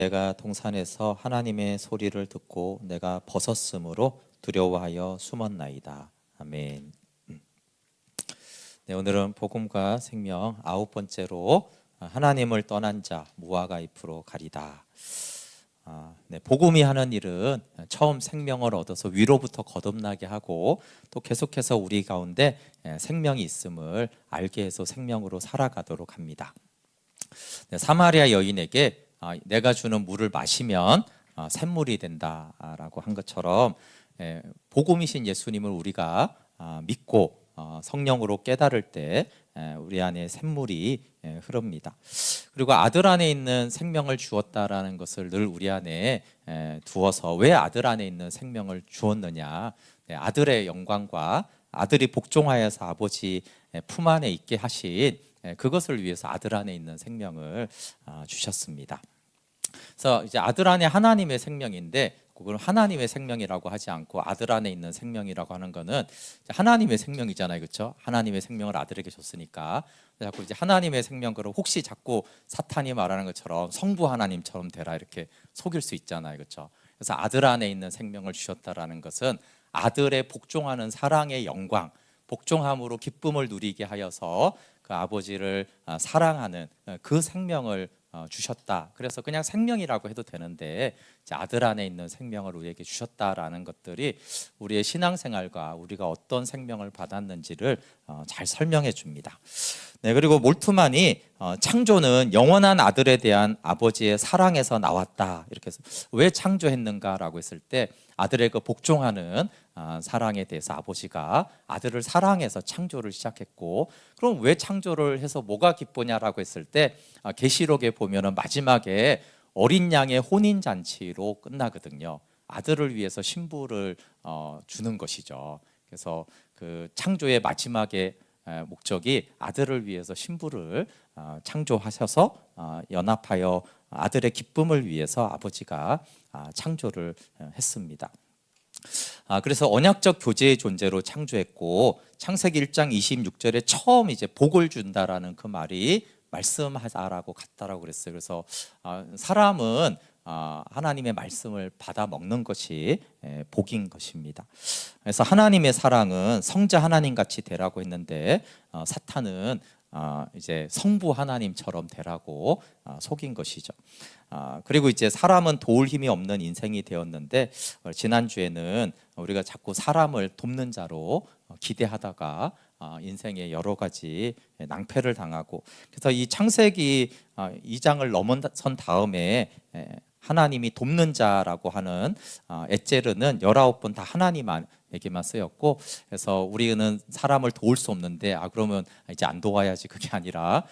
내가 동산에서 하나님의 소리를 듣고 내가 벗었으므로 두려워하여 숨었나이다. 아멘. 네, 오늘은 복음과 생명 9번째로 하나님을 떠난 자 무화과 잎으로 가리다. 네, 복음이 하는 일은 처음 생명을 얻어서 위로부터 거듭나게 하고 또 계속해서 우리 가운데 생명이 있음을 알게 해서 생명으로 살아가도록 합니다. 네, 사마리아 여인에게 내가 주는 물을 마시면 샘물이 된다라고 한 것처럼 복음이신 예수님을 우리가 믿고 성령으로 깨달을 때 우리 안에 샘물이 흐릅니다. 그리고 아들 안에 있는 생명을 주었다라는 것을 늘 우리 안에 두어서 왜 아들 안에 있는 생명을 주었느냐, 아들의 영광과 아들이 복종하여서 아버지 품 안에 있게 하신 그것을 위해서 아들 안에 있는 생명을 주셨습니다. 그래서 이제 아들 안에 하나님의 생명인데, 그걸 하나님의 생명이라고 하지 않고 아들 안에 있는 생명이라고 하는 거는 하나님의 생명이잖아요, 그렇죠? 하나님의 생명을 아들에게 줬으니까 자꾸 이제 하나님의 생명, 그럼 혹시 자꾸 사탄이 말하는 것처럼 성부 하나님처럼 되라 이렇게 속일 수 있잖아요, 그렇죠? 그래서 아들 안에 있는 생명을 주셨다라는 것은 아들의 복종하는 사랑의 영광, 복종함으로 기쁨을 누리게 하여서 그 아버지를 사랑하는 그 생명을 주셨다. 그래서 그냥 생명이라고 해도 되는데 아들 안에 있는 생명을 우리에게 주셨다라는 것들이 우리의 신앙생활과 우리가 어떤 생명을 받았는지를 잘 설명해 줍니다. 네, 그리고 몰트만이 창조는 영원한 아들에 대한 아버지의 사랑에서 나왔다, 이렇게 해서 왜 창조했는가라고 했을 때 아들의 그 복종하는 사랑에 대해서 아버지가 아들을 사랑해서 창조를 시작했고, 그럼 왜 창조를 해서 뭐가 기쁘냐라고 했을 때 계시록에 보면은 마지막에 어린 양의 혼인 잔치로 끝나거든요. 아들을 위해서 신부를 주는 것이죠. 그래서 그 창조의 마지막에 목적이 아들을 위해서 신부를 창조하셔서 연합하여 아들의 기쁨을 위해서 아버지가 창조를 했습니다. 그래서 언약적 교제의 존재로 창조했고, 창세기 1장 26절에 처음 이제 복을 준다라는 그 말이 말씀하다라고 같다라고 그랬어요. 그래서 사람은 하나님의 말씀을 받아 먹는 것이 복인 것입니다. 그래서 하나님의 사랑은 성자 하나님 같이 되라고 했는데 사탄은 이제 성부 하나님처럼 되라고 속인 것이죠. 그리고 이제 사람은 도울 힘이 없는 인생이 되었는데, 지난주에는 우리가 자꾸 사람을 돕는 자로 기대하다가 인생에 여러 가지 낭패를 당하고, 그래서 이 창세기 2장을 넘어선 다음에 하나님이 돕는 자라고 하는 에제르는 19번 다 하나님에게만 쓰였고, 그래서 우리는 사람을 도울 수 없는데 그러면 이제 안 도와야지, 그게 아니라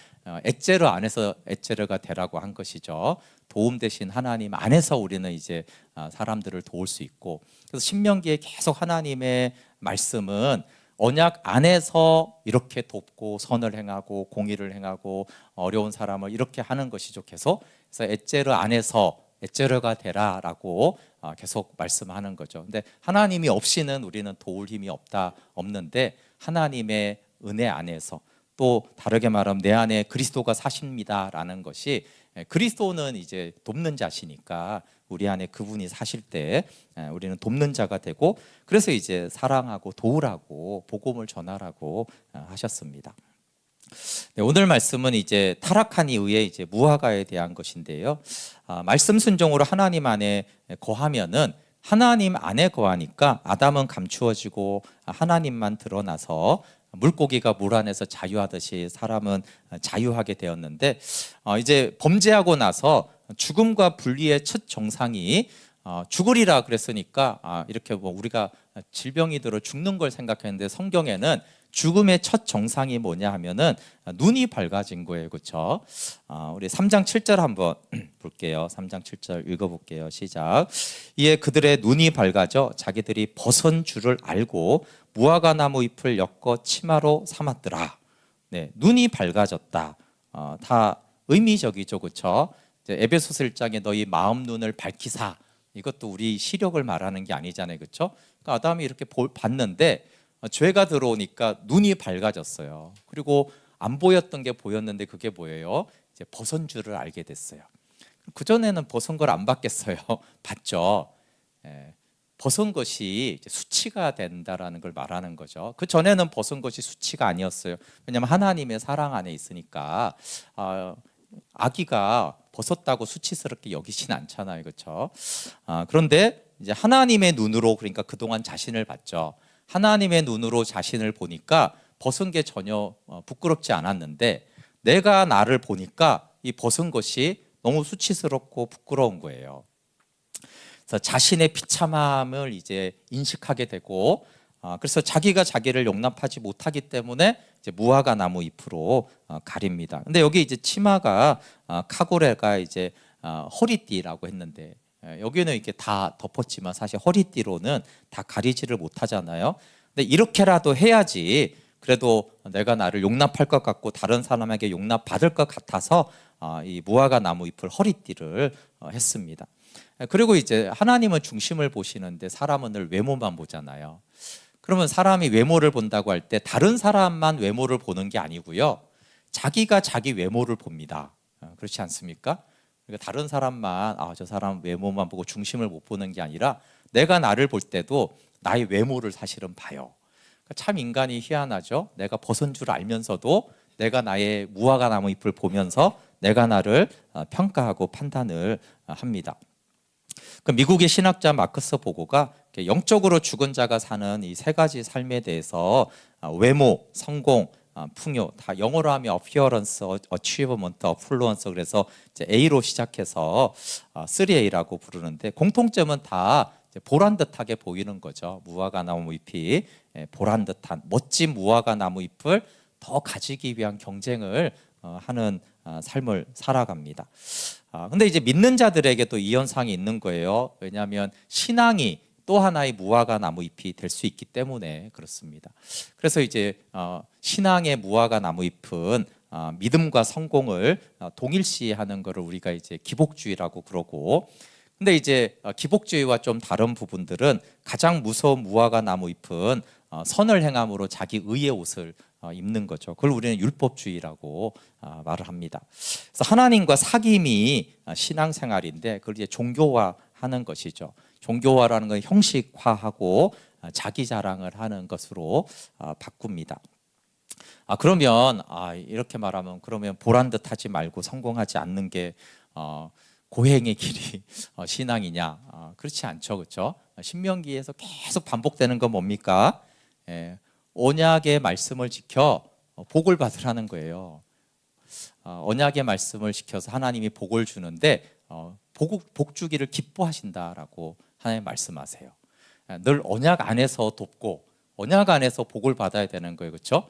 에제르 안에서 에제르가 되라고 한 것이죠. 도움 대신 하나님 안에서 우리는 이제 사람들을 도울 수 있고, 그래서 신명기에 계속 하나님의 말씀은 언약 안에서 이렇게 돕고 선을 행하고 공의를 행하고 어려운 사람을 이렇게 하는 것이죠, 계속. 그래서 에제르 안에서 에제르가 되라라고 계속 말씀하는 거죠. 근데 하나님이 없이는 우리는 도울 힘이 없는데, 하나님의 은혜 안에서, 또 다르게 말하면 내 안에 그리스도가 사십니다라는 것이, 그리스도는 이제 돕는 자시니까 우리 안에 그분이 사실 때 우리는 돕는 자가 되고, 그래서 이제 사랑하고 도우라고 복음을 전하라고 하셨습니다. 네, 오늘 말씀은 이제 타락한 이후에 이제 무화과에 대한 것인데요. 말씀 순종으로 하나님 안에 거하면은 하나님 안에 거하니까 아담은 감추어지고 하나님만 드러나서 물고기가 물 안에서 자유하듯이 사람은 자유하게 되었는데, 이제 범죄하고 나서 죽음과 분리의 첫 정상이 죽으리라 그랬으니까 이렇게 뭐 우리가 질병이 들어 죽는 걸 생각했는데, 성경에는 죽음의 첫 정상이 뭐냐 하면은 눈이 밝아진 거예요, 그렇죠? 우리 3장 7절 한번 볼게요. 3장 7절 읽어볼게요. 시작. 이에 그들의 눈이 밝아져 자기들이 벗은 줄을 알고 무화과 나무 잎을 엮어 치마로 삼았더라. 네, 눈이 밝아졌다. 다 의미적이죠, 그렇죠? 에베소서 1장에 너희 마음 눈을 밝히사, 이것도 우리 시력을 말하는 게 아니잖아요, 그렇죠? 그러니까 아담이 이렇게 봤는데 죄가 들어오니까 눈이 밝아졌어요. 그리고 안 보였던 게 보였는데 그게 뭐예요? 이제 벗은 줄을 알게 됐어요. 그 전에는 벗은 걸 안 받겠어요? 받죠. 예, 벗은 것이 이제 수치가 된다라는 걸 말하는 거죠. 그 전에는 벗은 것이 수치가 아니었어요. 왜냐하면 하나님의 사랑 안에 있으니까. 아기가 벗었다고 수치스럽게 여기진 않잖아요, 그렇죠? 그런데 이제 하나님의 눈으로, 그러니까 그동안 자신을 봤죠. 하나님의 눈으로 자신을 보니까 벗은 게 전혀 부끄럽지 않았는데, 내가 나를 보니까 이 벗은 것이 너무 수치스럽고 부끄러운 거예요. 그래서 자신의 비참함을 이제 인식하게 되고, 그래서 자기가 자기를 용납하지 못하기 때문에 이제 무화과 나무 잎으로 가립니다. 근데 여기 이제 치마가 카고레가 이제 허리띠라고 했는데, 여기는 이렇게 다 덮었지만 사실 허리띠로는 다 가리지를 못하잖아요. 근데 이렇게라도 해야지 그래도 내가 나를 용납할 것 같고 다른 사람에게 용납받을 것 같아서 이 무화과 나무 잎을 허리띠를 했습니다. 그리고 이제 하나님은 중심을 보시는데 사람은 늘 외모만 보잖아요. 그러면 사람이 외모를 본다고 할 때 다른 사람만 외모를 보는 게 아니고요, 자기가 자기 외모를 봅니다. 그렇지 않습니까? 그러니까 다른 사람만 저 사람 외모만 보고 중심을 못 보는 게 아니라 내가 나를 볼 때도 나의 외모를 사실은 봐요. 참 인간이 희한하죠. 내가 벗은 줄 알면서도 내가 나의 무화과 나무 잎을 보면서 내가 나를 평가하고 판단을 합니다. 그 미국의 신학자 마크스 보고가 영적으로 죽은 자가 사는 이 세 가지 삶에 대해서 외모, 성공, 풍요, 다 영어로 하면 appearance, achievement, affluence, 그래서 이제 A로 시작해서 3A라고 부르는데, 공통점은 다 보란 듯하게 보이는 거죠. 무화과 나무 잎이 보란 듯한 멋진 무화과 나무 잎을 더 가지기 위한 경쟁을 하는 삶을 살아갑니다. 근데 이제 믿는 자들에게도 이 현상이 있는 거예요. 왜냐하면 신앙이 또 하나의 무화과 나무 잎이 될 수 있기 때문에 그렇습니다. 그래서 이제 신앙의 무화과 나무 잎은 믿음과 성공을 동일시하는 것을 우리가 이제 기복주의라고 그러고, 근데 이제 기복주의와 좀 다른 부분들은 가장 무서운 무화과 나무 잎은 선을 행함으로 자기 의의 옷을 입는 거죠. 그걸 우리는 율법주의라고 말을 합니다. 그래서 하나님과 사귐이 신앙생활인데 그걸 이제 종교화하는 것이죠. 종교화라는 건 형식화하고 자기 자랑을 하는 것으로 바꿉니다. 그러면 이렇게 말하면 그러면 보란 듯하지 말고 성공하지 않는 게 고행의 길이 신앙이냐? 그렇지 않죠, 그렇죠? 신명기에서 계속 반복되는 건 뭡니까? 언약의 말씀을 지켜 복을 받으라는 거예요. 언약의 말씀을 지켜서 하나님이 복을 주는데 복 주기를 기뻐하신다라고 하나님 말씀하세요. 늘 언약 안에서 돕고 언약 안에서 복을 받아야 되는 거예요, 그렇죠?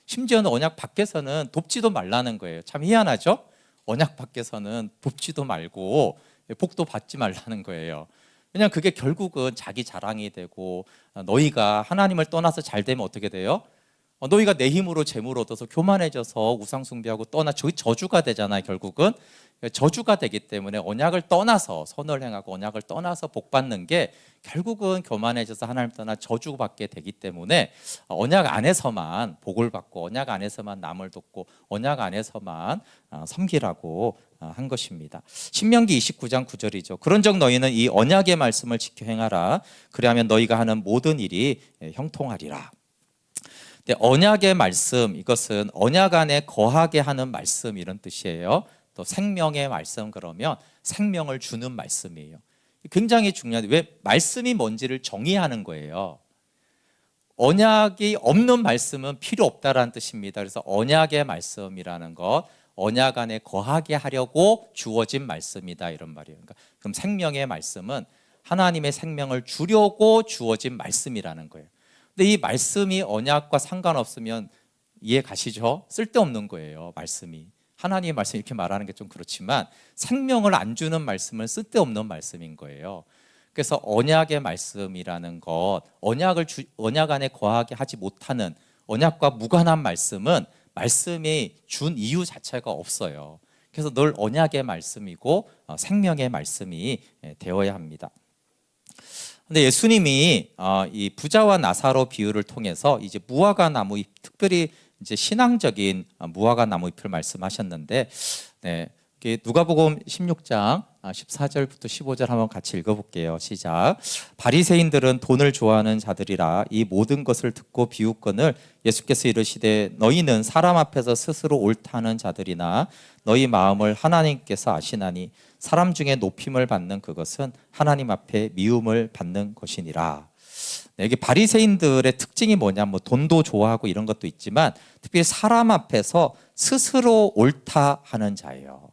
심지어는 언약 밖에서는 돕지도 말라는 거예요. 참 희한하죠? 언약 밖에서는 돕지도 말고 복도 받지 말라는 거예요. 왜냐하면 그게 결국은 자기 자랑이 되고, 너희가 하나님을 떠나서 잘 되면 어떻게 돼요? 너희가 내 힘으로 재물을 얻어서 교만해져서 우상 숭배하고 떠나 저주가 되잖아요. 결국은 저주가 되기 때문에 언약을 떠나서 선을 행하고 언약을 떠나서 복 받는 게 결국은 교만해져서 하나님 떠나 저주받게 되기 때문에 언약 안에서만 복을 받고 언약 안에서만 남을 돕고 언약 안에서만 섬기라고 한 것입니다. 신명기 29장 9절이죠. 그런즉 너희는 이 언약의 말씀을 지켜 행하라. 그리하면 너희가 하는 모든 일이 형통하리라. 언약의 말씀, 이것은 언약 안에 거하게 하는 말씀, 이런 뜻이에요. 또 생명의 말씀, 그러면 생명을 주는 말씀이에요. 굉장히 중요한데 왜 말씀이 뭔지를 정의하는 거예요. 언약이 없는 말씀은 필요 없다라는 뜻입니다. 그래서 언약의 말씀이라는 것, 언약 안에 거하게 하려고 주어진 말씀이다, 이런 말이에요. 그럼 생명의 말씀은 하나님의 생명을 주려고 주어진 말씀이라는 거예요. 근데 이 말씀이 언약과 상관없으면 이해 가시죠? 쓸데없는 거예요, 말씀이. 하나님의 말씀 이렇게 말하는 게 좀 그렇지만 생명을 안 주는 말씀은 쓸데없는 말씀인 거예요. 그래서 언약의 말씀이라는 것, 언약 안에 거하게 하지 못하는 언약과 무관한 말씀은 말씀이 준 이유 자체가 없어요. 그래서 늘 언약의 말씀이고 생명의 말씀이 되어야 합니다. 근데 예수님이 이 부자와 나사로 비유를 통해서 이제 무화과 나무잎, 특별히 이제 신앙적인 무화과 나무잎을 말씀하셨는데, 누가복음 16장 14절부터 15절 한번 같이 읽어볼게요. 시작. 바리새인들은 돈을 좋아하는 자들이라 이 모든 것을 듣고 비웃거늘 예수께서 이르시되 너희는 사람 앞에서 스스로 옳다는 자들이나 너희 마음을 하나님께서 아시나니 사람 중에 높임을 받는 그것은 하나님 앞에 미움을 받는 것이니라. 네, 이게 바리새인들의 특징이 뭐냐, 뭐 돈도 좋아하고 이런 것도 있지만 특별히 사람 앞에서 스스로 옳다 하는 자예요.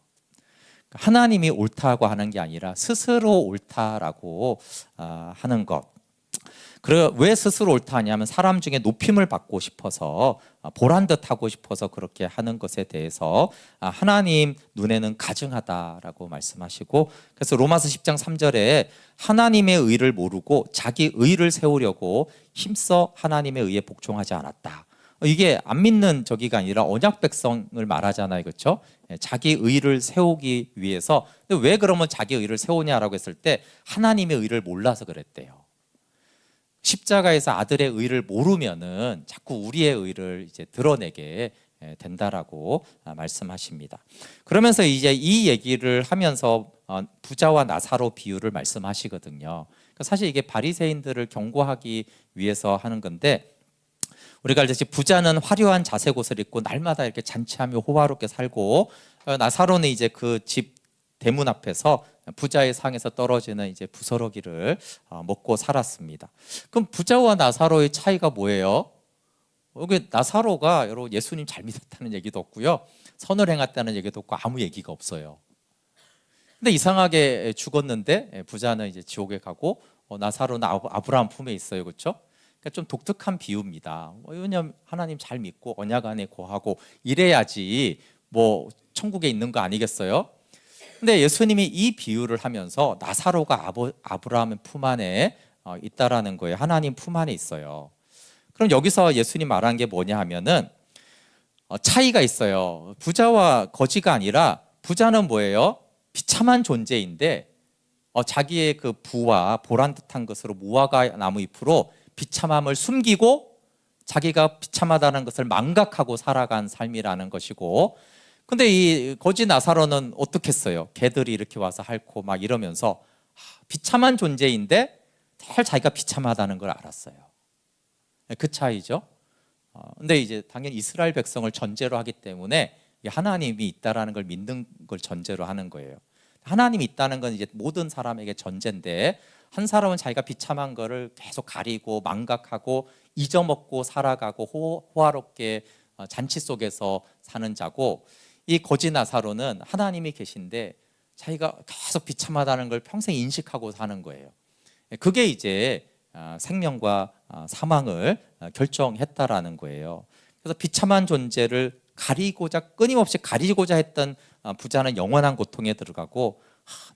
하나님이 옳다고 하는 게 아니라 스스로 옳다라고 하는 것. 왜 스스로 옳다 하냐면 사람 중에 높임을 받고 싶어서, 보란 듯 하고 싶어서 그렇게 하는 것에 대해서 하나님 눈에는 가증하다라고 말씀하시고, 그래서 로마서 10장 3절에 하나님의 의를 모르고 자기 의를 세우려고 힘써 하나님의 의에 복종하지 않았다. 이게 안 믿는 저기가 아니라 언약 백성을 말하잖아요, 그렇죠? 자기 의를 세우기 위해서. 왜 그러면 자기 의를 세우냐라고 했을 때 하나님의 의를 몰라서 그랬대요. 십자가에서 아들의 의를 모르면은 자꾸 우리의 의를 이제 드러내게 된다라고 말씀하십니다. 그러면서 이제 이 얘기를 하면서 부자와 나사로 비유를 말씀하시거든요. 사실 이게 바리새인들을 경고하기 위해서 하는 건데, 우리가 알듯이 부자는 화려한 자색 옷을 입고 날마다 이렇게 잔치하며 호화롭게 살고, 나사로는 이제 그 집 대문 앞에서 부자의 상에서 떨어지는 이제 부스러기를 먹고 살았습니다. 그럼 부자와 나사로의 차이가 뭐예요? 여기 나사로가 여러분 예수님 잘 믿었다는 얘기도 없고요, 선을 행했다는 얘기도 없고 아무 얘기가 없어요. 근데 이상하게 죽었는데 부자는 이제 지옥에 가고 나사로는 아브라함 품에 있어요, 그렇죠? 그러니까 좀 독특한 비유입니다. 왜냐하면 하나님 잘 믿고 언약 안에 거하고 이래야지 뭐 천국에 있는 거 아니겠어요? 근데 예수님이 이 비유를 하면서 나사로가 아브라함의 품 안에 있다라는 거예요. 하나님 품 안에 있어요. 그럼 여기서 예수님 말한 게 뭐냐 하면은 차이가 있어요. 부자와 거지가 아니라, 부자는 뭐예요? 비참한 존재인데 자기의 그 부와 보란 듯한 것으로 무화과 나무 잎으로 비참함을 숨기고 자기가 비참하다는 것을 망각하고 살아간 삶이라는 것이고, 근데 이 거지 나사로는 어떻게 했어요? 개들이 이렇게 와서 핥고 막 이러면서 비참한 존재인데 늘 자기가 비참하다는 걸 알았어요. 그 차이죠. 근데 이제 당연히 이스라엘 백성을 전제로 하기 때문에 하나님이 있다라는 걸 믿는 걸 전제로 하는 거예요. 하나님이 있다는 건 이제 모든 사람에게 전제인데, 한 사람은 자기가 비참한 거를 계속 가리고 망각하고 잊어먹고 살아가고 호화롭게 잔치 속에서 사는 자고, 이 거지 나사로는 하나님이 계신데 자기가 계속 비참하다는 걸 평생 인식하고 사는 거예요. 그게 이제 생명과 사망을 결정했다라는 거예요. 그래서 비참한 존재를 끊임없이 가리고자 했던 부자는 영원한 고통에 들어가고,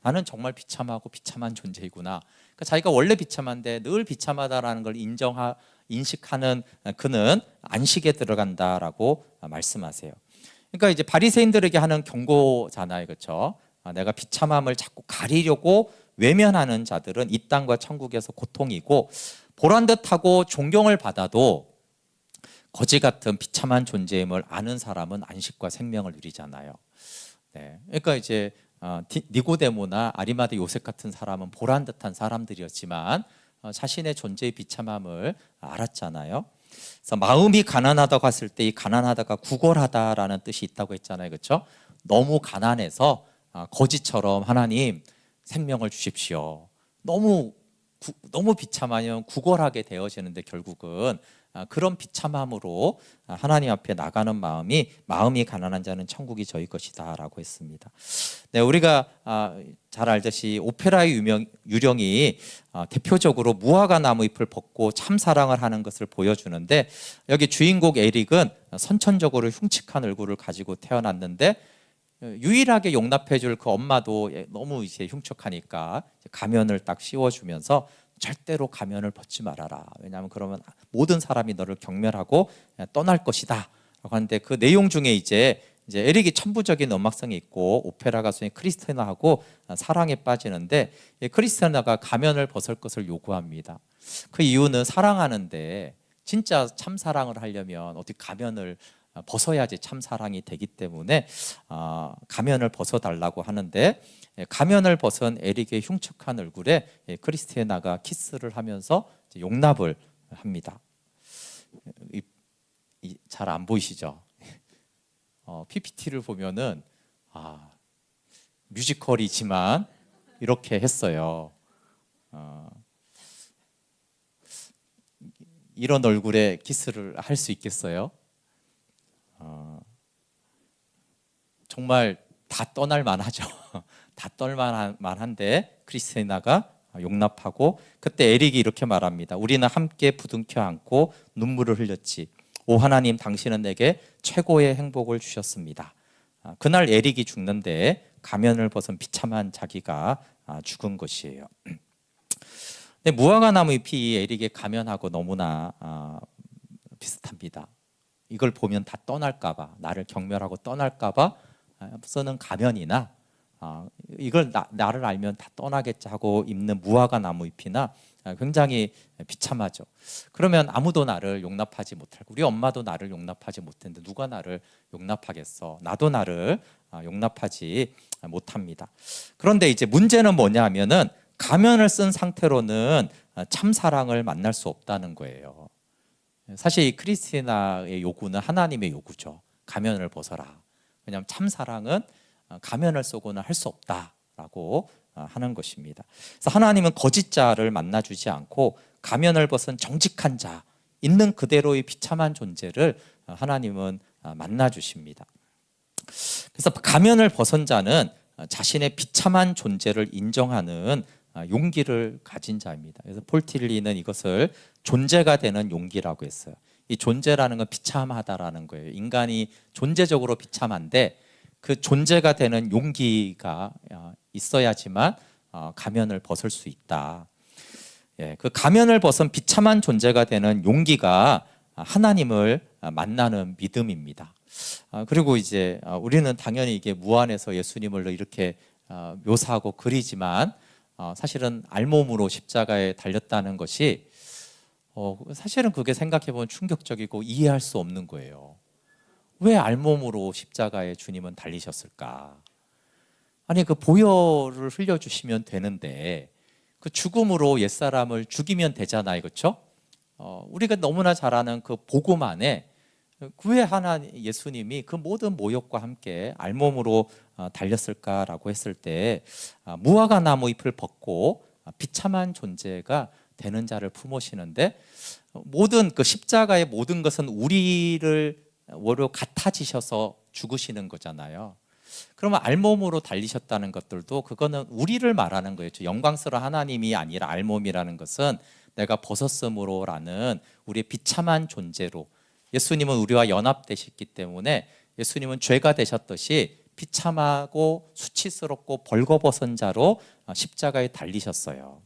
나는 정말 비참하고 비참한 존재이구나. 그러니까 자기가 원래 비참한데 늘 비참하다라는 걸 인식하는 그는 안식에 들어간다라고 말씀하세요. 그러니까 이제 바리새인들에게 하는 경고잖아요, 그렇죠? 내가 비참함을 자꾸 가리려고 외면하는 자들은 이 땅과 천국에서 고통이고, 보란 듯하고 존경을 받아도 거지 같은 비참한 존재임을 아는 사람은 안식과 생명을 누리잖아요. 네. 그러니까 이제 니고데모나 아리마대 요셉 같은 사람은 보란 듯한 사람들이었지만 자신의 존재의 비참함을 알았잖아요. 그래서 마음이 가난하다고 했을 때 이 가난하다가 구걸하다라는 뜻이 있다고 했잖아요, 그렇죠? 너무 가난해서 거지처럼 하나님 생명을 주십시오. 너무 비참하면 구걸하게 되어지는데 결국은 그런 비참함으로 하나님 앞에 나가는 마음이 가난한 자는 천국이 저희 것이다라고 했습니다. 네, 우리가 잘 알듯이 오페라의 유령이 대표적으로 무화과 나무 잎을 벗고 참 사랑을 하는 것을 보여주는데, 여기 주인공 에릭은 선천적으로 흉측한 얼굴을 가지고 태어났는데 유일하게 용납해줄 그 엄마도 너무 이제 흉측하니까 가면을 딱 씌워주면서 절대로 가면을 벗지 말아라. 왜냐하면 그러면 모든 사람이 너를 경멸하고 떠날 것이다 라고 하는데, 그 내용 중에 이제 에릭이 천부적인 음악성이 있고 오페라 가수인 크리스티나하고 사랑에 빠지는데, 크리스티나가 가면을 벗을 것을 요구합니다. 그 이유는 사랑하는데 진짜 참 사랑을 하려면 어떻게 가면을 벗어야지 참 사랑이 되기 때문에 가면을 벗어달라고 하는데, 가면을 벗은 에릭의 흉측한 얼굴에 크리스티나가 키스를 하면서 용납을 합니다. 잘 안 보이시죠? PPT를 보면은 뮤지컬이지만 이렇게 했어요. 이런 얼굴에 키스를 할 수 있겠어요? 정말 다 떠날 만하죠. 다 떠날 만한데 크리스티나가 용납하고, 그때 에릭이 이렇게 말합니다. 우리는 함께 부둥켜 안고 눈물을 흘렸지. 오 하나님, 당신은 내게 최고의 행복을 주셨습니다. 그날 에릭이 죽는데 가면을 벗은 비참한 자기가 죽은 것이에요. 근데 무화과 나무 잎이 에릭의 가면하고 너무나 비슷합니다. 이걸 보면 다 떠날까봐, 나를 경멸하고 떠날까봐 쓰는 가면이나, 이걸 나를 알면 다 떠나겠지 하고 입는 무화과 나무 잎이나 굉장히 비참하죠. 그러면 아무도 나를 용납하지 못하고, 우리 엄마도 나를 용납하지 못했는데 누가 나를 용납하겠어? 나도 나를 용납하지 못합니다. 그런데 이제 문제는 뭐냐 하면은, 가면을 쓴 상태로는 참 사랑을 만날 수 없다는 거예요. 사실 이 크리스티나의 요구는 하나님의 요구죠. 가면을 벗어라. 왜냐하면 참 사랑은 가면을 쓰고는 할 수 없다라고 하는 것입니다. 그래서 하나님은 거짓자를 만나주지 않고 가면을 벗은 정직한 자, 있는 그대로의 비참한 존재를 하나님은 만나주십니다. 그래서 가면을 벗은 자는 자신의 비참한 존재를 인정하는 용기를 가진 자입니다. 그래서 폴 틸리는 이것을 존재가 되는 용기라고 했어요. 이 존재라는 건 비참하다라는 거예요. 인간이 존재적으로 비참한데 그 존재가 되는 용기가 있어야지만 가면을 벗을 수 있다. 그 가면을 벗은 비참한 존재가 되는 용기가 하나님을 만나는 믿음입니다. 그리고 이제 우리는 당연히 이게 무안에서 예수님을 이렇게 묘사하고 그리지만, 사실은 알몸으로 십자가에 달렸다는 것이 사실은 그게 생각해보면 충격적이고 이해할 수 없는 거예요. 왜 알몸으로 십자가에 주님은 달리셨을까? 아니, 그 보혈을 흘려주시면 되는데 그 죽음으로 옛사람을 죽이면 되잖아요, 그렇죠? 우리가 너무나 잘 아는 그 복음 안에 왜 예수님이 그 모든 모욕과 함께 알몸으로 달렸을까라고 했을 때, 무화과 나무 잎을 벗고 비참한 존재가 되는 자를 품으시는데, 모든 그 십자가의 모든 것은 우리를 같아지셔서 죽으시는 거잖아요. 그러면 알몸으로 달리셨다는 것들도 그거는 우리를 말하는 거예요. 영광스러운 하나님이 아니라 알몸이라는 것은 내가 벗었으므로라는 우리의 비참한 존재로, 예수님은 우리와 연합되셨기 때문에 예수님은 죄가 되셨듯이 비참하고 수치스럽고 벌거벗은 자로 십자가에 달리셨어요.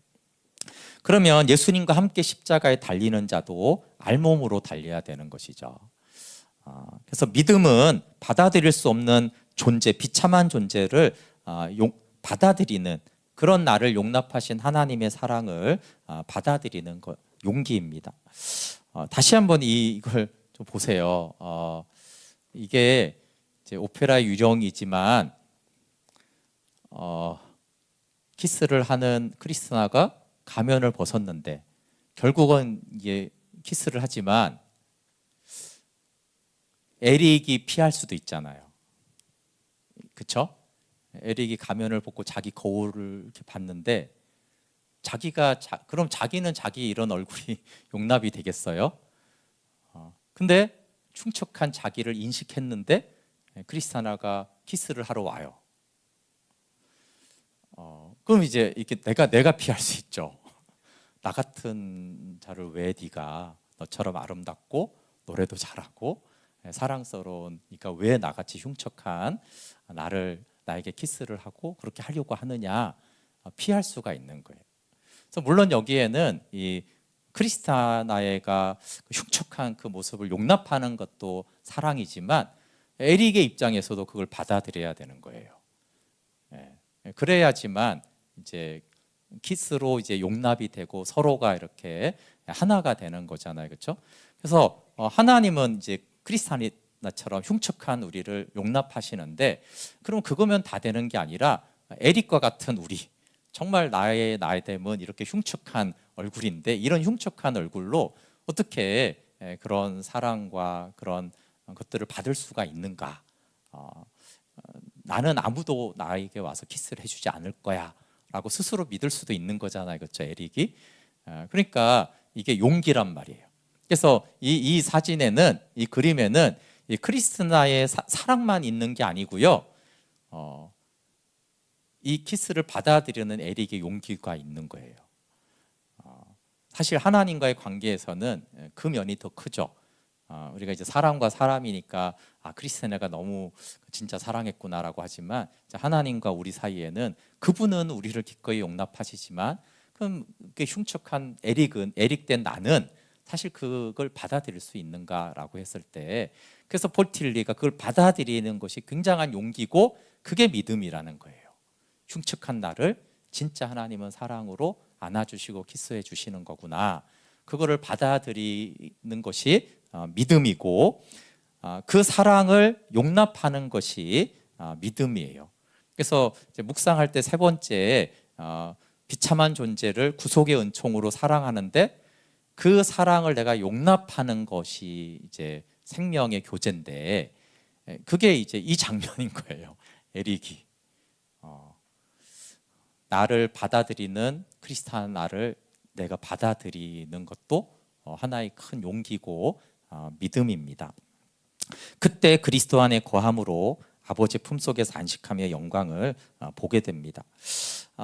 그러면 예수님과 함께 십자가에 달리는 자도 알몸으로 달려야 되는 것이죠. 그래서 믿음은 받아들일 수 없는 존재, 비참한 존재를 받아들이는, 그런 나를 용납하신 하나님의 사랑을 받아들이는 용기입니다. 다시 한번 이걸 좀 보세요. 이게 이제 오페라 유령이지만 키스를 하는 크리스티나가 가면을 벗었는데 결국은 이게 키스를 하지만 에릭이 피할 수도 있잖아요. 그렇죠? 에릭이 가면을 벗고 자기 거울을 이렇게 봤는데 그럼 자기는 자기 이런 얼굴이 용납이 되겠어요? 근데 충척한 자기를 인식했는데 크리스티나가 키스를 하러 와요. 그럼 이제 이렇게 내가 피할 수 있죠. 나 같은 자를 왜 네가 너처럼 아름답고 노래도 잘하고 사랑스러우니까 왜 나같이 흉측한 나에게 키스를 하고 그렇게 하려고 하느냐, 피할 수가 있는 거예요. 그래서 물론 여기에는 이 크리스티나가 흉측한 그 모습을 용납하는 것도 사랑이지만 에릭의 입장에서도 그걸 받아들여야 되는 거예요. 그래야지만 이제 키스로 이제 용납이 되고 서로가 이렇게 하나가 되는 거잖아요, 그렇죠? 그래서 하나님은 이제 나처럼 흉측한 우리를 용납하시는데, 그럼 그거면 다 되는 게 아니라 에릭과 같은 우리, 정말 나의 나됨은 이렇게 흉측한 얼굴인데 이런 흉측한 얼굴로 어떻게 그런 사랑과 그런 것들을 받을 수가 있는가? 나는 아무도 나에게 와서 키스를 해주지 않을 거야 라고 스스로 믿을 수도 있는 거잖아요, 그렇죠, 에릭이? 그러니까 이게 용기란 말이에요. 그래서 이 사진에는, 이 그림에는 이 크리스티나의 사랑만 있는 게 아니고요, 이 키스를 받아들이는 에릭의 용기가 있는 거예요. 사실 하나님과의 관계에서는 그 면이 더 크죠. 우리가 이제 사람과 사람이니까 크리스티나가 너무 진짜 사랑했구나라고 하지만, 하나님과 우리 사이에는 그분은 우리를 기꺼이 용납하시지만, 그럼 그 흉측한 에릭된 나는 사실 그걸 받아들일 수 있는가라고 했을 때, 그래서 폴 틸리가 그걸 받아들이는 것이 굉장한 용기고 그게 믿음이라는 거예요. 흉측한 나를 진짜 하나님은 사랑으로 안아주시고 키스해 주시는 거구나, 그거를 받아들이는 것이 믿음이고, 그 사랑을 용납하는 것이 믿음이에요. 그래서 이제 묵상할 때 세 번째, 비참한 존재를 구속의 은총으로 사랑하는데 그 사랑을 내가 용납하는 것이 이제 생명의 교제인데, 그게 이제 이 장면인 거예요. 에릭이 나를 받아들이는 크리스찬 나를 내가 받아들이는 것도 하나의 큰 용기고 믿음입니다. 그때 그리스도 안에 거함으로 아버지 품속에서 안식하며 영광을 보게 됩니다.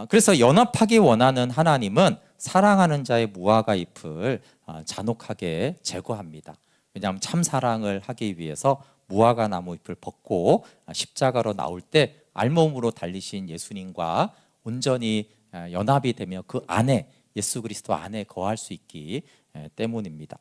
그래서 연합하기 원하는 하나님은 사랑하는 자의 무화과 잎을 잔혹하게 제거합니다. 왜냐하면 참 사랑을 하기 위해서 무화과 나무 잎을 벗고 십자가로 나올 때 알몸으로 달리신 예수님과 온전히 연합이 되며 그 안에, 예수 그리스도 안에 거할 수 있기 때문입니다.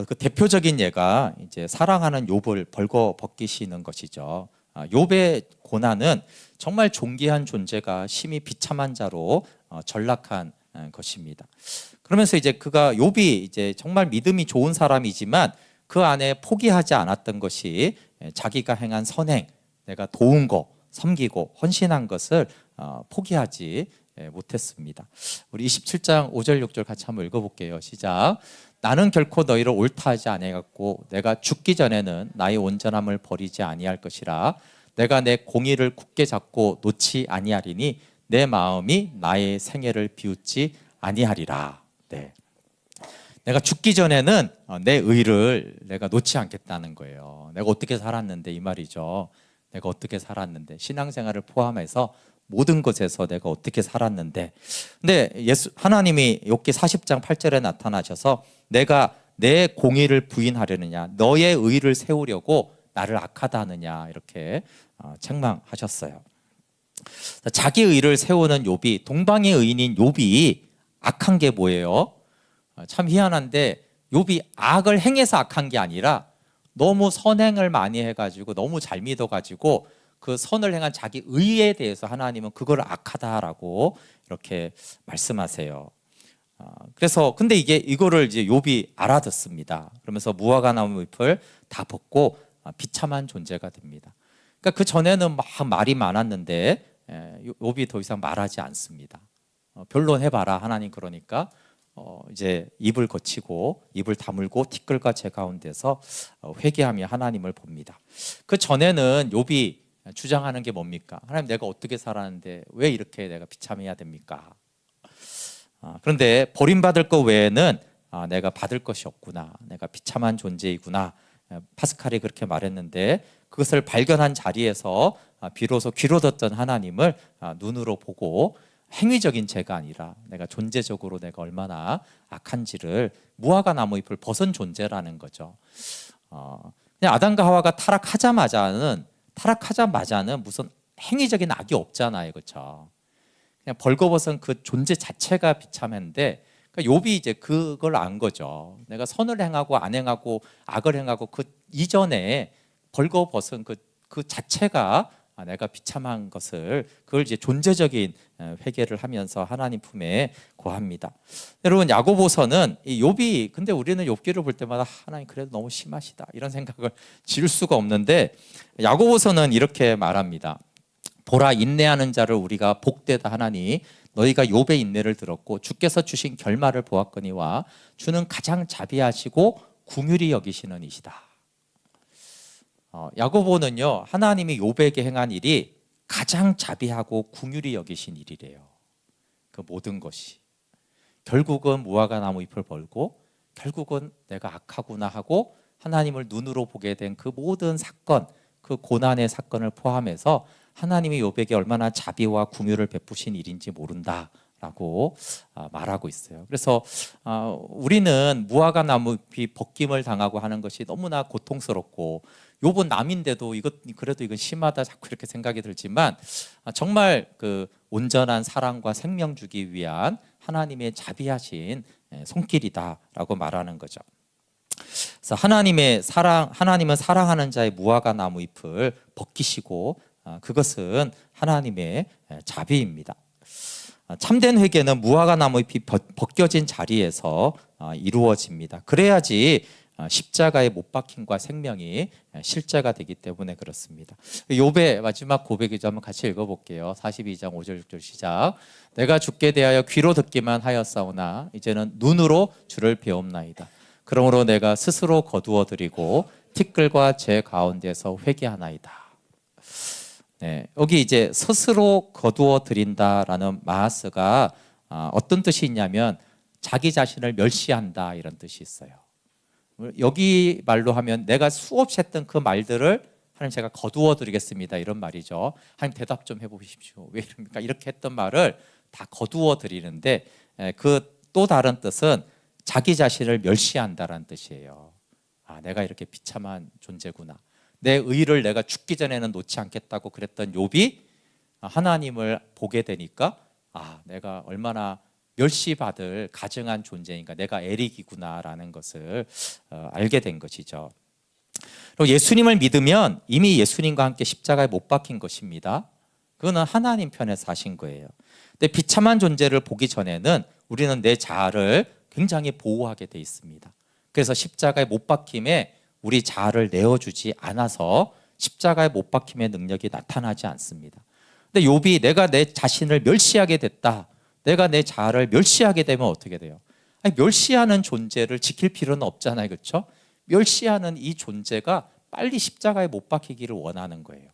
그 대표적인 예가 이제 사랑하는 욥을 벌거 벗기시는 것이죠. 욥의 고난은 정말 존귀한 존재가 심히 비참한 자로 전락한 것입니다. 그러면서 이제 욥이 이제 정말 믿음이 좋은 사람이지만 그 안에 포기하지 않았던 것이 자기가 행한 선행, 내가 도운 거, 섬기고 헌신한 것을 포기하지 못했습니다. 우리 27장 5절 6절 같이 한번 읽어볼게요. 시작. 나는 결코 너희를 옳다 하지 아니하였고 내가 죽기 전에는 나의 온전함을 버리지 아니할 것이라. 내가 내 공의를 굳게 잡고 놓지 아니하리니 내 마음이 나의 생애를 비웃지 아니하리라. 네. 내가 죽기 전에는 내 의를 내가 놓지 않겠다는 거예요. 내가 어떻게 살았는데, 이 말이죠. 내가 어떻게 살았는데, 신앙생활을 포함해서 모든 것에서 내가 어떻게 살았는데, 근데 하나님이 욥기 40장 8절에 나타나셔서 내가 내 공의를 부인하려느냐, 너의 의를 세우려고 나를 악하다 하느냐, 이렇게 책망하셨어요. 자기 의를 세우는 욥이, 동방의 의인인 욥이 악한 게 뭐예요? 참 희한한데 욥이 악을 행해서 악한 게 아니라 너무 선행을 많이 해가지고 너무 잘 믿어가지고 그 선을 행한 자기 의에 대해서 하나님은 그걸 악하다라고 이렇게 말씀하세요. 그래서 근데 이거를 이제 욥이 알아듣습니다. 그러면서 무화과 나무 잎을 다 벗고 비참한 존재가 됩니다. 그러니까 그 전에는 막 말이 많았는데 욥이 더 이상 말하지 않습니다. 변론해봐라 하나님, 그러니까 이제 입을 거치고 입을 다물고 티끌과 재 가운데서 회개하며 하나님을 봅니다. 그 전에는 욥이 주장하는 게 뭡니까? 하나님, 내가 어떻게 살았는데 왜 이렇게 내가 비참해야 됩니까? 그런데 버림받을 것 외에는 내가 받을 것이 없구나, 내가 비참한 존재이구나, 파스칼이 그렇게 말했는데, 그것을 발견한 자리에서 비로소 귀로 듣던 하나님을 눈으로 보고 행위적인 죄가 아니라 내가 존재적으로 내가 얼마나 악한지를, 무화과 나무 잎을 벗은 존재라는 거죠. 그냥 아담과 하와가 타락하자마자는 무슨 행위적인 악이 없잖아요, 그렇죠? 그냥 벌거벗은 그 존재 자체가 비참한데, 그러니까 욥이 이제 그걸 안 거죠. 내가 선을 행하고 안 행하고 악을 행하고 그 이전에 벌거벗은 그 자체가 내가 비참한 것을 그걸 이제 존재적인 회개를 하면서 하나님 품에 고합니다. 여러분 야고보서는 이 욥이 근데 우리는 욥기를 볼 때마다 하나님 그래도 너무 심하시다 이런 생각을 지을 수가 없는데 야고보서는 이렇게 말합니다. 보라 인내하는 자를 우리가 복되다 하나니 너희가 욥의 인내를 들었고 주께서 주신 결말을 보았거니와 주는 가장 자비하시고 긍휼히 여기시는 이시다. 야고보는요 하나님이 욥에게 행한 일이 가장 자비하고 긍휼히 여기신 일이래요. 그 모든 것이 결국은 무화과 나무 잎을 벌고 결국은 내가 악하구나 하고 하나님을 눈으로 보게 된 그 모든 사건, 그 고난의 사건을 포함해서 하나님이 욥에게 얼마나 자비와 긍휼을 베푸신 일인지 모른다라고 말하고 있어요. 그래서 우리는 무화과 나무잎이 벗김을 당하고 하는 것이 너무나 고통스럽고 욥은 남인데도 그래도 이건 심하다 자꾸 이렇게 생각이 들지만 정말 그 온전한 사랑과 생명 주기 위한 하나님의 자비하신 손길이다라고 말하는 거죠. 그래서 하나님은 사랑하는 자의 무화과 나무 잎을 벗기시고 그것은 하나님의 자비입니다. 참된 회개는 무화과 나무 잎이 벗겨진 자리에서 이루어집니다. 그래야지 십자가의 못 박힘과 생명이 실제가 되기 때문에 그렇습니다. 욥의 마지막 고백이죠. 한번 같이 읽어볼게요. 42장 5절 6절 시작. 내가 주께 대하여 귀로 듣기만 하였사오나 이제는 눈으로 주를 배움나이다. 그러므로 내가 스스로 거두어 드리고 티끌과 제 가운데서 회개하나이다. 네, 여기 이제 스스로 거두어 드린다라는 마하스가 어떤 뜻이 있냐면 자기 자신을 멸시한다 이런 뜻이 있어요. 여기 말로 하면 내가 수없이 했던 그 말들을 하나님 제가 거두어 드리겠습니다 이런 말이죠. 하나님 대답 좀 해보십시오. 왜 이럽니까? 이렇게 했던 말을 다 거두어 드리는데 그 또 다른 뜻은 자기 자신을 멸시한다라는 뜻이에요. 내가 이렇게 비참한 존재구나. 내 의를 내가 죽기 전에는 놓지 않겠다고 그랬던 욥이 하나님을 보게 되니까 내가 얼마나 멸시받을 가증한 존재인가, 내가 에릭이구나라는 것을 알게 된 것이죠. 그리고 예수님을 믿으면 이미 예수님과 함께 십자가에 못 박힌 것입니다. 그거는 하나님 편에서 하신 거예요. 근데 비참한 존재를 보기 전에는 우리는 내 자아를 굉장히 보호하게 돼 있습니다. 그래서 십자가에 못 박힘에 우리 자아를 내어주지 않아서 십자가에 못 박힘의 능력이 나타나지 않습니다. 근데 욥이 내가 내 자신을 멸시하게 됐다, 내가 내 자아를 멸시하게 되면 어떻게 돼요? 멸시하는 존재를 지킬 필요는 없잖아요, 그렇죠? 멸시하는 이 존재가 빨리 십자가에 못 박히기를 원하는 거예요.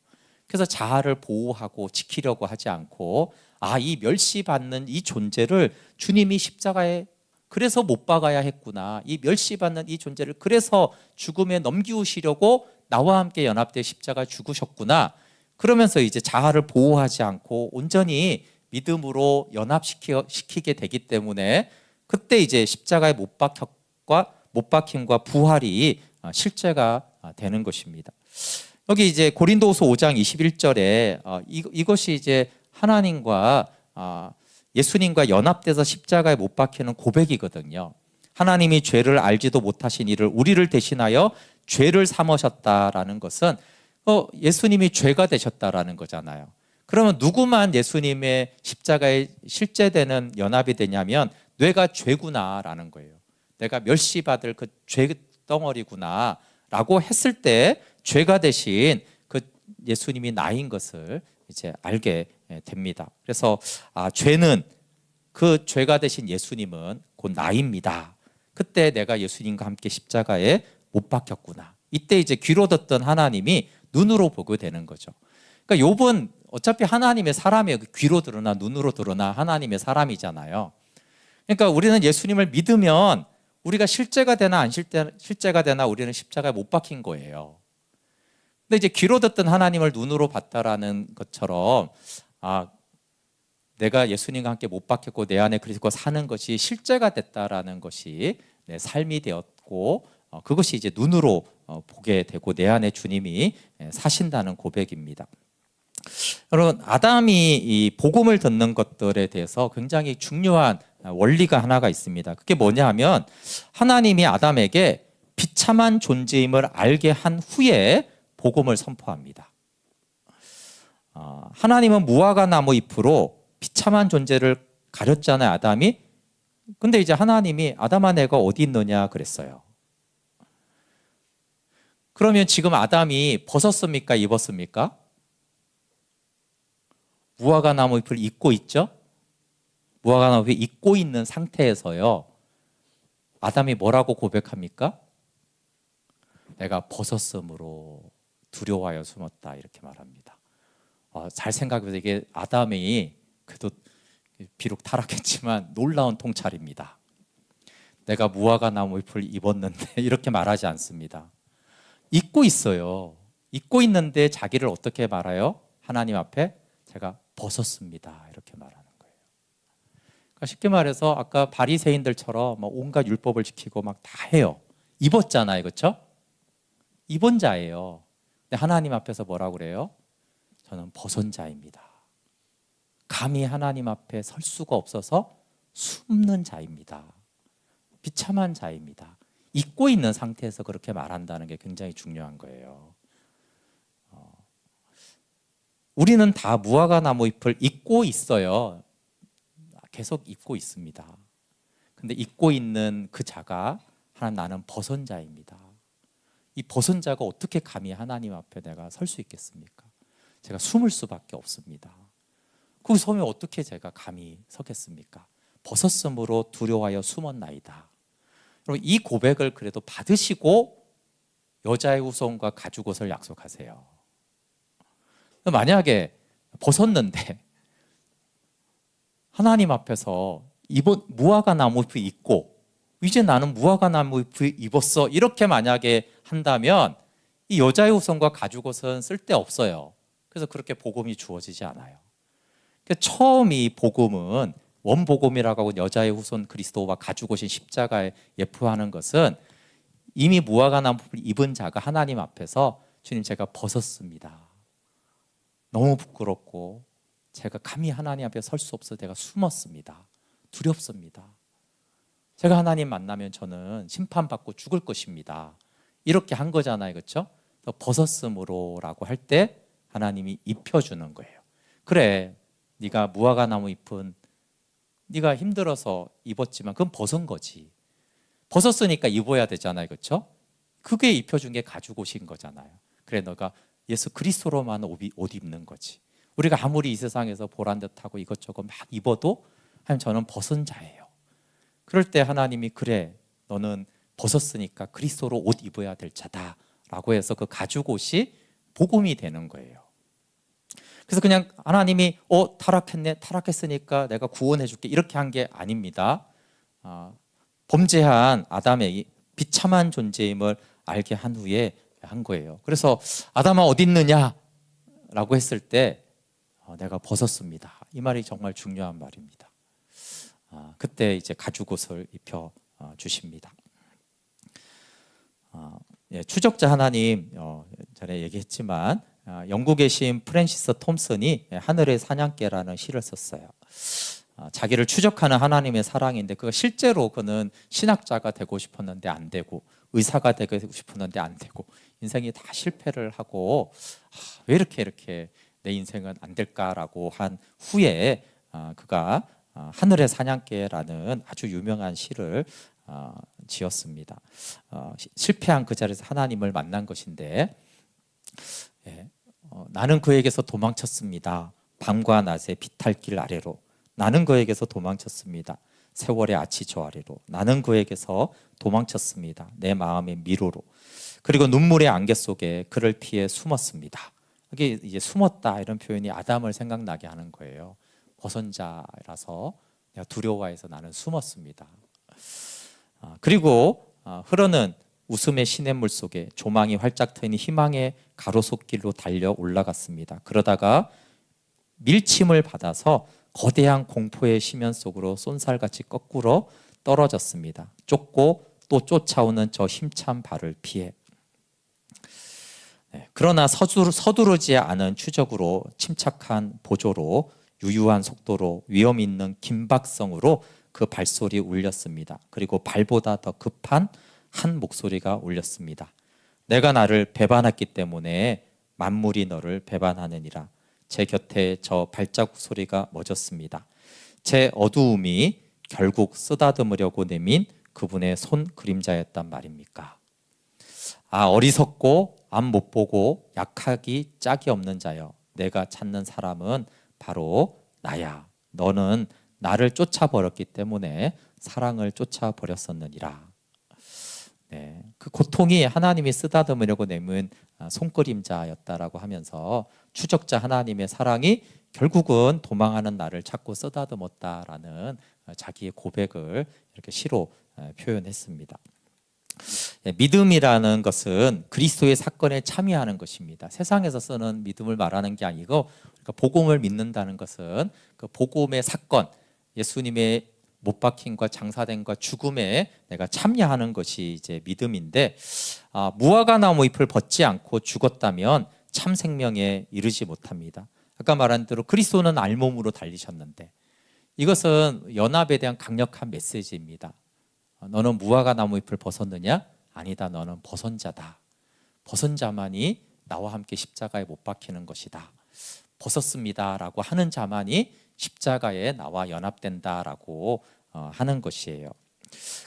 그래서 자아를 보호하고 지키려고 하지 않고 이 멸시받는 이 존재를 주님이 십자가에 그래서 못 박아야 했구나, 이 멸시받는 이 존재를 그래서 죽음에 넘기우시려고 나와 함께 연합돼 십자가 죽으셨구나, 그러면서 이제 자아를 보호하지 않고 온전히 믿음으로 연합시키게 되기 때문에 그때 이제 십자가의 못 박힘과 부활이 실제가 되는 것입니다. 여기 이제 고린도후서 5장 21절에 이것이 이제 하나님과 예수님과 연합돼서 십자가에 못 박히는 고백이거든요. 하나님이 죄를 알지도 못하신 이를 우리를 대신하여 죄를 삼으셨다라는 것은 예수님이 죄가 되셨다라는 거잖아요. 그러면 누구만 예수님의 십자가에 실제되는 연합이 되냐면 뇌가 죄구나라는 거예요. 내가 멸시받을 그 죄덩어리구나 라고 했을 때 죄가 되신 그 예수님이 나인 것을 이제 알게 됩니다. 그래서 죄는, 그 죄가 되신 예수님은 곧 나입니다. 그때 내가 예수님과 함께 십자가에 못 박혔구나. 이때 이제 귀로 듣던 하나님이 눈으로 보게 되는 거죠. 그러니까 욥은 어차피 하나님의 사람이에요. 귀로 들으나 눈으로 들으나 하나님의 사람이잖아요. 그러니까 우리는 예수님을 믿으면 우리가 실제가 되나 안 실제가 되나 우리는 십자가에 못 박힌 거예요. 근데 이제 귀로 듣던 하나님을 눈으로 봤다라는 것처럼 내가 예수님과 함께 못 박혔고 내 안에 그리스도가 사는 것이 실제가 됐다라는 것이 내 삶이 되었고 그것이 이제 눈으로 보게 되고 내 안에 주님이 사신다는 고백입니다. 여러분, 아담이 이 복음을 듣는 것들에 대해서 굉장히 중요한 원리가 하나가 있습니다. 그게 뭐냐 하면 하나님이 아담에게 비참한 존재임을 알게 한 후에 복음을 선포합니다. 하나님은 무화과 나무 잎으로 비참한 존재를 가렸잖아요, 아담이. 근데 이제 하나님이 아담아 내가 어디 있느냐 그랬어요. 그러면 지금 아담이 벗었습니까? 입었습니까? 무화과 나무 잎을 입고 있죠? 무화과 나무 잎을 입고 있는 상태에서요, 아담이 뭐라고 고백합니까? 내가 벗었으므로 두려워하여 숨었다, 이렇게 말합니다. 잘 생각해보세요. 이게 아담이 그래도 비록 타락했지만 놀라운 통찰입니다. 내가 무화과 나무 잎을 입었는데 이렇게 말하지 않습니다. 입고 있어요. 입고 있는데 자기를 어떻게 말해요? 하나님 앞에 제가 벗었습니다, 이렇게 말하는 거예요. 그러니까 쉽게 말해서 아까 바리새인들처럼 온갖 율법을 지키고 막 다 해요. 입었잖아요, 그렇죠? 입은 자예요. 근데 하나님 앞에서 뭐라고 그래요? 저는 벗은 자입니다. 감히 하나님 앞에 설 수가 없어서 숨는 자입니다. 비참한 자입니다. 입고 있는 상태에서 그렇게 말한다는 게 굉장히 중요한 거예요. 우리는 다 무화과 나무 잎을 입고 있어요. 계속 입고 있습니다. 근데 입고 있는 그 자가 하나님, 나는 벗은 자입니다. 이 벗은 자가 어떻게 감히 하나님 앞에 내가 설 수 있겠습니까? 제가 숨을 수밖에 없습니다. 그 섬에 어떻게 제가 감히 서겠습니까? 벗었으므로 두려워하여 숨었나이다. 여러분, 이 고백을 그래도 받으시고 여자의 후손과 가죽 옷을 약속하세요. 만약에 벗었는데 하나님 앞에서 무화과 나무 잎을 입고 이제 나는 무화과 나무 잎을 입었어, 이렇게 만약에 한다면 이 여자의 후손과 가죽 옷은 쓸데없어요. 그래서 그렇게 복음이 주어지지 않아요. 그러니까 처음 이 복음은 원복음이라고 하고 여자의 후손 그리스도와 가죽 옷인 십자가에 예표하는 것은 이미 무화과 나무를 입은 자가 하나님 앞에서 주님 제가 벗었습니다. 너무 부끄럽고 제가 감히 하나님 앞에 설 수 없어서 내가 숨었습니다. 두렵습니다. 제가 하나님 만나면 저는 심판받고 죽을 것입니다. 이렇게 한 거잖아요, 그렇죠? 벗었으므로라고 할 때 하나님이 입혀주는 거예요. 그래, 네가 무화과 나무 잎은 네가 힘들어서 입었지만 그건 벗은 거지. 벗었으니까 입어야 되잖아요, 그렇죠? 그게 입혀준 게 가죽 옷인 거잖아요. 그래, 너가 예수 그리스도로만 옷 입는 거지. 우리가 아무리 이 세상에서 보란 듯하고 이것저것 막 입어도 하나님, 저는 벗은 자예요. 그럴 때 하나님이 그래, 너는 벗었으니까 그리스도로 옷 입어야 될 자다라고 해서 그 가죽 옷이 복음이 되는 거예요. 그래서 그냥 하나님이 타락했으니까 내가 구원해 줄게, 이렇게 한 게 아닙니다. 범죄한 아담의 비참한 존재임을 알게 한 후에 한 거예요. 그래서 아담아 어디 있느냐 라고 했을 때 내가 벗었습니다, 이 말이 정말 중요한 말입니다. 그때 이제 가죽 옷을 입혀 주십니다. 추적자 하나님, 전에 얘기했지만 영국에 계신 프랜시스 톰슨이 하늘의 사냥개라는 시를 썼어요. 자기를 추적하는 하나님의 사랑인데 실제로 그는 신학자가 되고 싶었는데 안 되고 의사가 되고 싶었는데 안 되고 인생이 다 실패를 하고 왜 이렇게 내 인생은 안 될까라고 한 후에 그가 하늘의 사냥개라는 아주 유명한 시를 지었습니다. 실패한 그 자리에서 하나님을 만난 것인데, 나는 그에게서 도망쳤습니다. 밤과 낮의 비탈길 아래로. 나는 그에게서 도망쳤습니다. 세월의 아치 저 아래로. 나는 그에게서 도망쳤습니다. 내 마음의 미로로. 그리고 눈물의 안개 속에 그를 피해 숨었습니다. 이게 이제 숨었다, 이런 표현이 아담을 생각나게 하는 거예요. 벗은 자라서 내가 두려워해서 나는 숨었습니다. 그리고 흐르는 웃음의 시냇물 속에 조망이 활짝 트인 희망의 가로속길로 달려 올라갔습니다. 그러다가 밀침을 받아서 거대한 공포의 심연 속으로 쏜살같이 거꾸로 떨어졌습니다. 쫓고 또 쫓아오는 저 힘찬 발을 피해. 그러나 서두르지 않은 추적으로 침착한 보조로 유유한 속도로 위험 있는 긴박성으로 그 발소리 울렸습니다. 그리고 발보다 더 급한 한 목소리가 울렸습니다. 내가 나를 배반했기 때문에 만물이 너를 배반하느니라. 제 곁에 저 발자국 소리가 멎었습니다. 제 어두움이 결국 쓰다듬으려고 내민 그분의 손 그림자였단 말입니까? 어리석고 앞 못 보고 약하기 짝이 없는 자여, 내가 찾는 사람은 바로 나야. 너는 나를 쫓아버렸기 때문에 사랑을 쫓아버렸었느니라. 네, 그 고통이 하나님이 쓰다듬으려고 내민 손그림자였다라고 하면서 추적자 하나님의 사랑이 결국은 도망하는 나를 찾고 쓰다듬었다라는 자기의 고백을 이렇게 시로 표현했습니다. 믿음이라는 것은 그리스도의 사건에 참여하는 것입니다. 세상에서 쓰는 믿음을 말하는 게 아니고, 그러니까 복음을 믿는다는 것은 그 복음의 사건, 예수님의 못 박힘과 장사됨과 죽음에 내가 참여하는 것이 이제 믿음인데, 무화과 나무 잎을 벗지 않고 죽었다면 참 생명에 이르지 못합니다. 아까 말한 대로 그리스도는 알몸으로 달리셨는데, 이것은 연합에 대한 강력한 메시지입니다. 너는 무화과 나무 잎을 벗었느냐? 아니다. 너는 벗은 자다. 벗은 자만이 나와 함께 십자가에 못 박히는 것이다. 벗었습니다라고 하는 자만이 십자가에 나와 연합된다라고 하는 것이에요.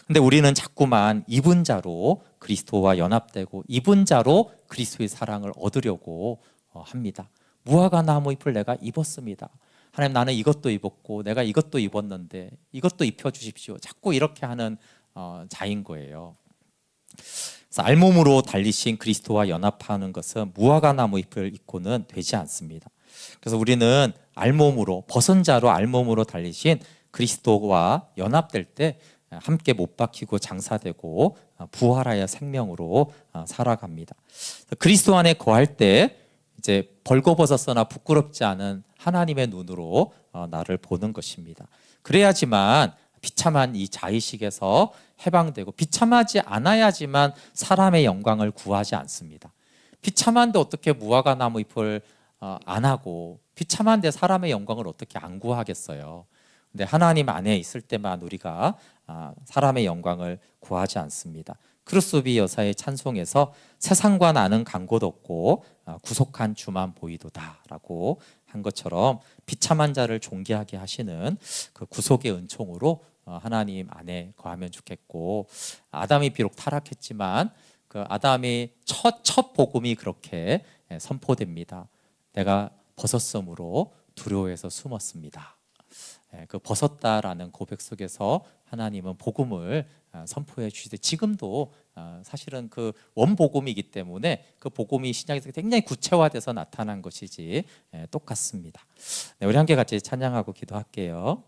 근데 우리는 자꾸만 입은 자로 그리스도와 연합되고 입은 자로 그리스도의 사랑을 얻으려고 합니다. 무화과 나무 잎을 내가 입었습니다. 하나님, 나는 이것도 입었고 내가 이것도 입었는데 이것도 입혀주십시오. 자꾸 이렇게 하는 자인 거예요. 그래서 알몸으로 달리신 그리스도와 연합하는 것은 무화과 나무 잎을 입고는 되지 않습니다. 그래서 우리는 알몸으로, 벗은 자로 알몸으로 달리신 그리스도와 연합될 때 함께 못 박히고 장사되고 부활하여 생명으로 살아갑니다. 그리스도 안에 거할 때 이제 벌거벗었으나 부끄럽지 않은 하나님의 눈으로 나를 보는 것입니다. 그래야지만 비참한 이 자의식에서 해방되고, 비참하지 않아야지만 사람의 영광을 구하지 않습니다. 비참한데 어떻게 무화과 나무 잎을 안 하고, 비참한데 사람의 영광을 어떻게 안 구하겠어요. 근데 하나님 안에 있을 때만 우리가 사람의 영광을 구하지 않습니다. 크루스비 여사의 찬송에서 세상과 나는 간 곳 없고 구속한 주만 보이도다 라고 한 것처럼, 비참한 자를 존귀하게 하시는 그 구속의 은총으로 하나님 안에 거하면 좋겠고, 아담이 비록 타락했지만 그 아담의 첫 복음이 그렇게 선포됩니다. 내가 벗었으므로 두려워해서 숨었습니다. 그 벗었다라는 고백 속에서 하나님은 복음을 선포해 주시되, 지금도 사실은 그 원복음이기 때문에 그 복음이 신약에서 굉장히 구체화돼서 나타난 것이지 똑같습니다. 네, 우리 함께 같이 찬양하고 기도할게요.